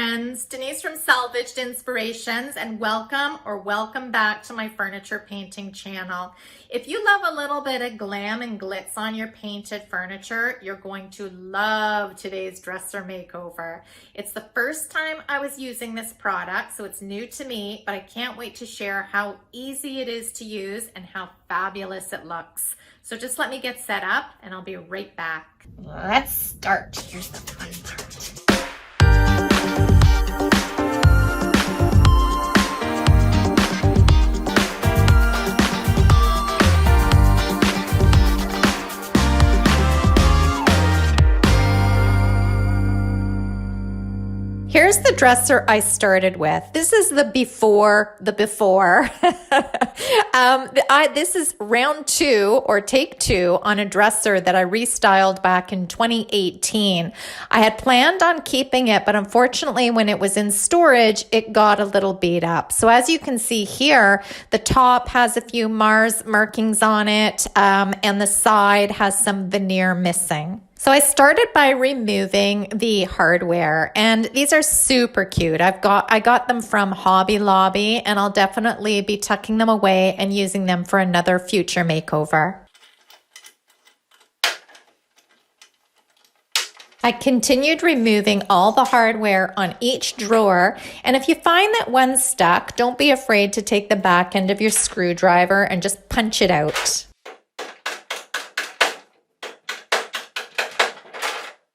friends, Denise from Salvaged Inspirations, and welcome back to my furniture painting channel. If you love a little bit of glam and glitz on your painted furniture, you're going to love today's dresser makeover. It's the first time I was using this product, so it's new to me, but I can't wait to share how easy it is to use and how fabulous it looks. So just let me get set up and I'll be right back. Let's start. Here's the fun part. Here's the dresser I started with. This is the before. This is round 2 or take 2 on a dresser that I restyled back in 2018. I had planned on keeping it, but unfortunately when it was in storage, it got a little beat up. So as you can see here, the top has a few Mars markings on it, and the side has some veneer missing. So I started by removing the hardware, and these are super cute. I got them from Hobby Lobby, and I'll definitely be tucking them away and using them for another future makeover. I continued removing all the hardware on each drawer, and if you find that one's stuck, don't be afraid to take the back end of your screwdriver and just punch it out.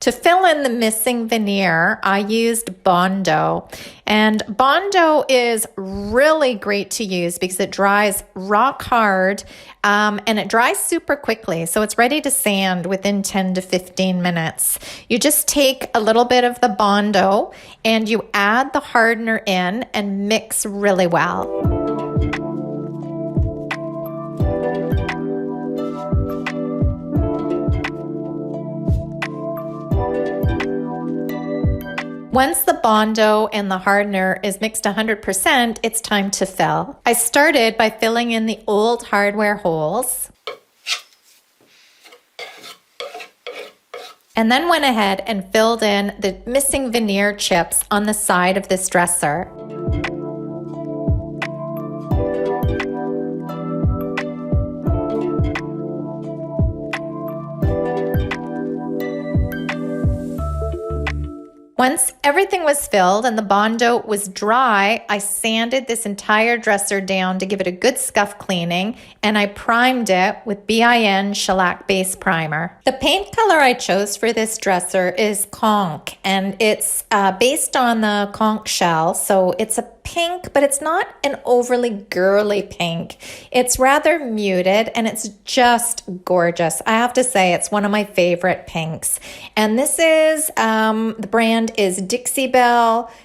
To fill in the missing veneer, I used Bondo, and Bondo is really great to use because it dries rock hard and it dries super quickly, so it's ready to sand within 10 to 15 minutes. You just take a little bit of the Bondo and you add the hardener in and mix really well. Once the Bondo and the hardener is mixed 100%, it's time to fill. I started by filling in the old hardware holes, and then went ahead and filled in the missing veneer chips on the side of this dresser. Once everything was filled and the Bondo was dry, I sanded this entire dresser down to give it a good scuff cleaning, and I primed it with BIN Shellac Base Primer. The paint color I chose for this dresser is Conch, and it's based on the conch shell, so it's a pink, but it's not an overly girly pink. It's rather muted and it's just gorgeous. I have to say it's one of my favorite pinks. And this is, the brand is Dixie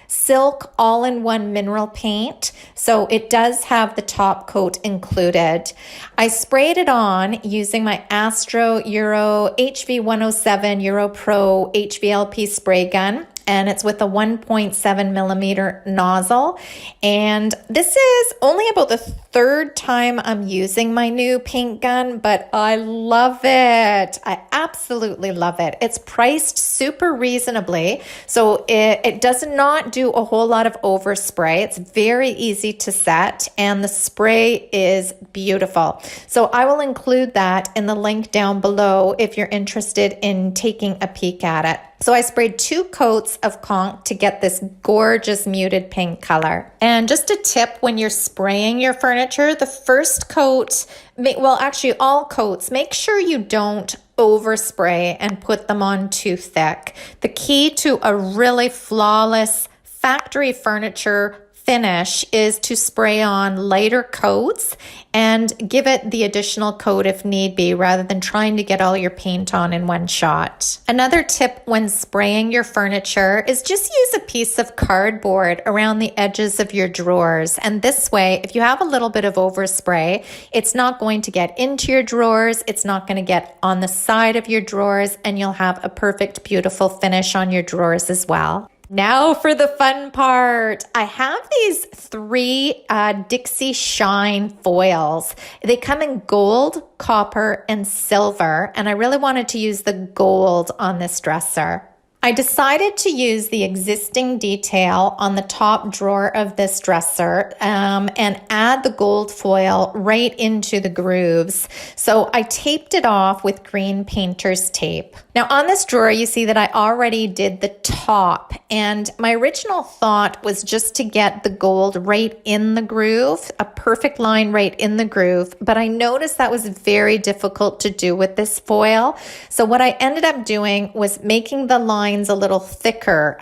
Silk All-in-One Mineral Paint. So it does have the top coat included. I sprayed it on using my Astro Euro HV107 Euro Pro HVLP spray gun. And it's with a 1.7 millimeter nozzle. And this is only about the 3rd time I'm using my new paint gun, but I love it. I absolutely love it. It's priced super reasonably, so it does not do a whole lot of overspray. It's very easy to set, and the spray is beautiful. So I will include that in the link down below if you're interested in taking a peek at it. So I sprayed 2 coats of Conch to get this gorgeous muted pink color. And just a tip when you're spraying your furniture, the first coat, well actually all coats, make sure you don't overspray and put them on too thick. The key to a really flawless factory furniture finish is to spray on lighter coats and give it the additional coat if need be, rather than trying to get all your paint on in one shot. Another tip when spraying your furniture is just use a piece of cardboard around the edges of your drawers. And this way, if you have a little bit of overspray, it's not going to get into your drawers, it's not going to get on the side of your drawers, and you'll have a perfect, beautiful finish on your drawers as well. Now for the fun part. I have these 3 Dixie Shine foils. They come in gold, copper, and silver, and I really wanted to use the gold on this dresser. I decided to use the existing detail on the top drawer of this dresser and add the gold foil right into the grooves. So I taped it off with green painter's tape. Now on this drawer, you see that I already did the top, and my original thought was just to get the gold right in the groove, a perfect line right in the groove, but I noticed that was very difficult to do with this foil. So what I ended up doing was making the line a little thicker.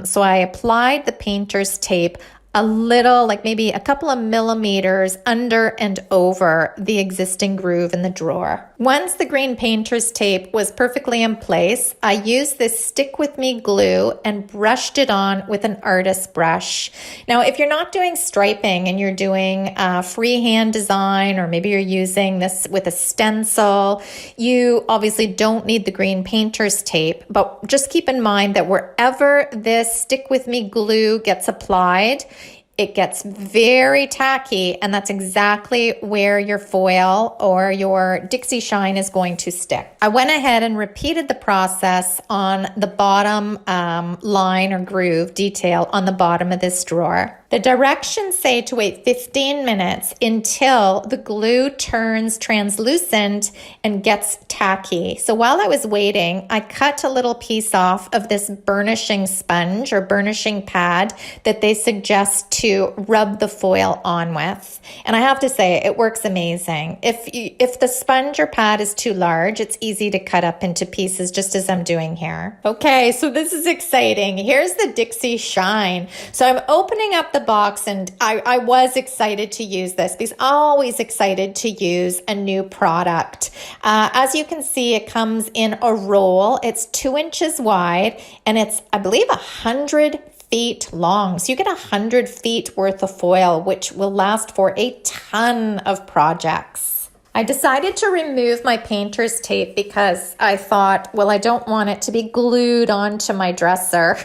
So I applied the painter's tape a little, like maybe a couple of millimeters under and over the existing groove in the drawer. Once the green painter's tape was perfectly in place, I used this stick with me glue and brushed it on with an artist brush. Now, if you're not doing striping and you're doing freehand design, or maybe you're using this with a stencil, you obviously don't need the green painter's tape, but just keep in mind that wherever this stick with me glue gets applied, it gets very tacky, and that's exactly where your foil or your Dixie Shine is going to stick. I went ahead and repeated the process on the bottom line or groove detail on the bottom of this drawer. The directions say to wait 15 minutes until the glue turns translucent and gets tacky. So while I was waiting, I cut a little piece off of this burnishing sponge or burnishing pad that they suggest to rub the foil on with. And I have to say, it works amazing. If the sponge or pad is too large, it's easy to cut up into pieces, just as I'm doing here. Okay, so this is exciting. Here's the Dixie Shine. So I'm opening up the box, and I was excited to use this because I'm always excited to use a new product. As you can see, it comes in a roll. It's 2 inches wide, and it's, I believe, 100 feet long. So you get 100 feet worth of foil, which will last for a ton of projects. I decided to remove my painter's tape because I thought, well, I don't want it to be glued onto my dresser.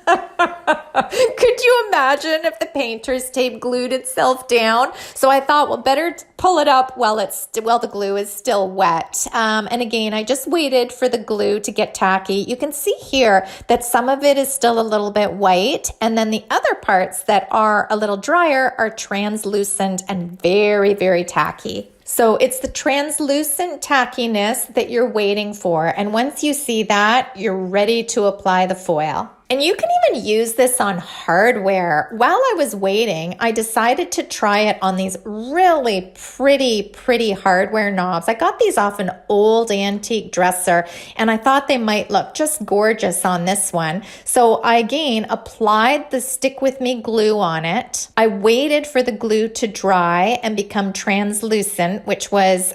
Could you imagine if the painter's tape glued itself down? So I thought, well, better pull it up while the glue is still wet. And again, I just waited for the glue to get tacky. You can see here that some of it is still a little bit white, and then the other parts that are a little drier are translucent and very, very tacky. So it's the translucent tackiness that you're waiting for. And once you see that, you're ready to apply the foil. And you can even use this on hardware. While I was waiting, I decided to try it on these really pretty hardware knobs. I got these off an old antique dresser, and I thought they might look just gorgeous on this one. So I again applied the stick with me glue on it. I waited for the glue to dry and become translucent, which was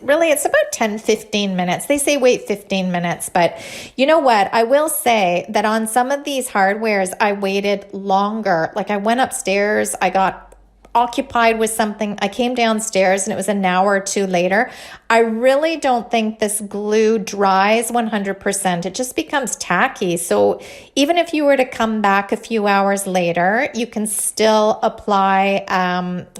really, it's about 10-15 minutes. They say wait 15 minutes, but you know what? I will say that on some of these hardwares, I waited longer. Like I went upstairs, I got occupied with something. I came downstairs and it was an hour or two later. I really don't think this glue dries 100%. It just becomes tacky. So even if you were to come back a few hours later, you can still apply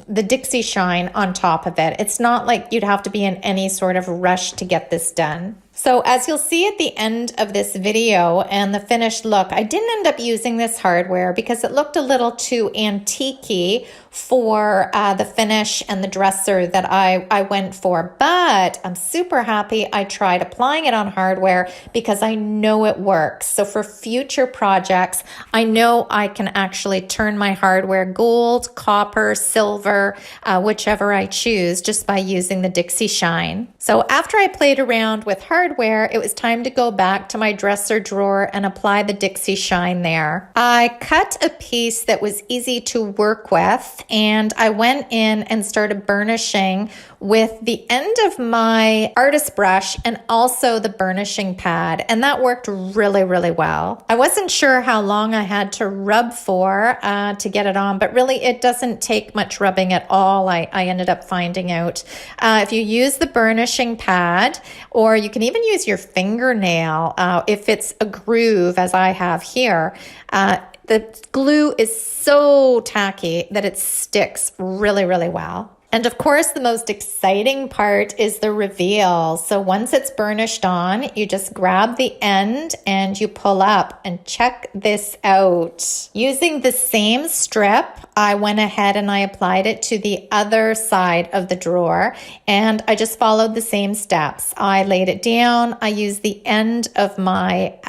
the Dixie Shine on top of it. It's not like you'd have to be in any sort of rush to get this done. So as you'll see at the end of this video and the finished look, I didn't end up using this hardware because it looked a little too antique-y for the finish and the dresser that I went for. But I'm super happy I tried applying it on hardware because I know it works. So for future projects, I know I can actually turn my hardware gold, copper, silver, whichever I choose, just by using the Dixie Shine. So after I played around with hardware, it was time to go back to my dresser drawer and apply the Dixie Shine there. I cut a piece that was easy to work with, and I went in and started burnishing with the end of my artist brush and also the burnishing pad, and that worked really well. I wasn't sure how long I had to rub for to get it on, but really it doesn't take much rubbing at all. I ended up finding out. If you use the burnishing pad, or you can even use your fingernail if it's a groove as I have here, the glue is so tacky that it sticks really well. And of course, the most exciting part is the reveal. So once it's burnished on, you just grab the end and you pull up, and check this out. Using the same strip, I went ahead and I applied it to the other side of the drawer, and I just followed the same steps. I laid it down. I used the end of my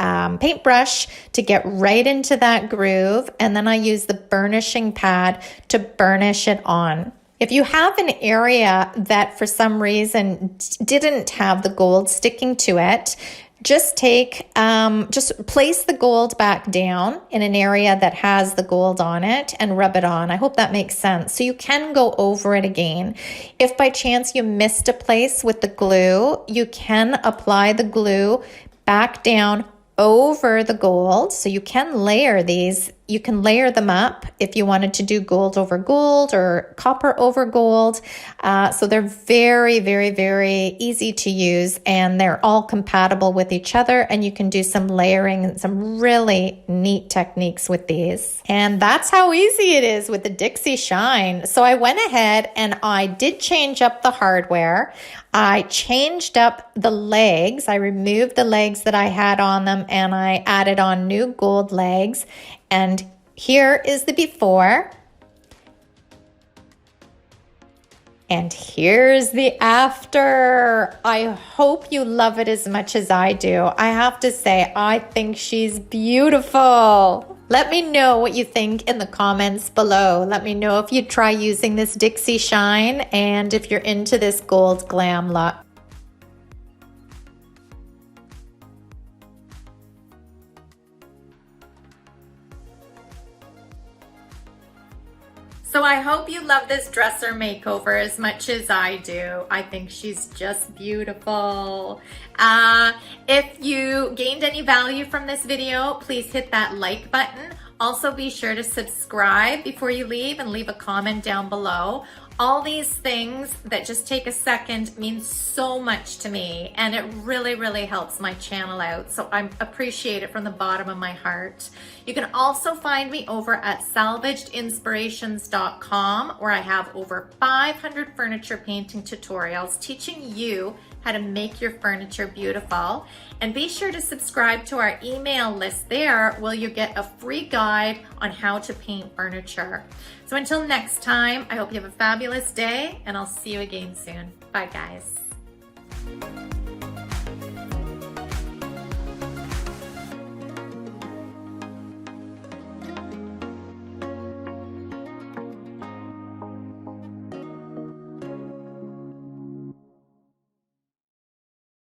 paintbrush to get right into that groove, and then I used the burnishing pad to burnish it on. If you have an area that for some reason didn't have the gold sticking to it, just place the gold back down in an area that has the gold on it and rub it on. I hope that makes sense. So you can go over it again. If by chance you missed a place with the glue, you can apply the glue back down over the gold. So you can layer these. You can layer them up if you wanted to do gold over gold or copper over gold. So they're very, very, very easy to use, and they're all compatible with each other, and you can do some layering and some really neat techniques with these. And that's how easy it is with the Dixie Shine. So I went ahead and I did change up the hardware. I changed up the legs. I removed the legs that I had on them, and I added on new gold legs. And here is the before. And here's the after. I hope you love it as much as I do. I have to say, I think she's beautiful. Let me know what you think in the comments below. Let me know if you'd try using this Dixie Shine and if you're into this gold glam look. So I hope you love this dresser makeover as much as I do. I think she's just beautiful. If you gained any value from this video, please hit that like button. Also be sure to subscribe before you leave and leave a comment down below. All these things that just take a second mean so much to me, and it really, really helps my channel out. So I appreciate it from the bottom of my heart. You can also find me over at salvagedinspirations.com, where I have over 500 furniture painting tutorials teaching you how to make your furniture beautiful. And be sure to subscribe to our email list there, where you get a free guide on how to paint furniture. So until next time, I hope you have a fabulous day, and I'll see you again soon. Bye, guys.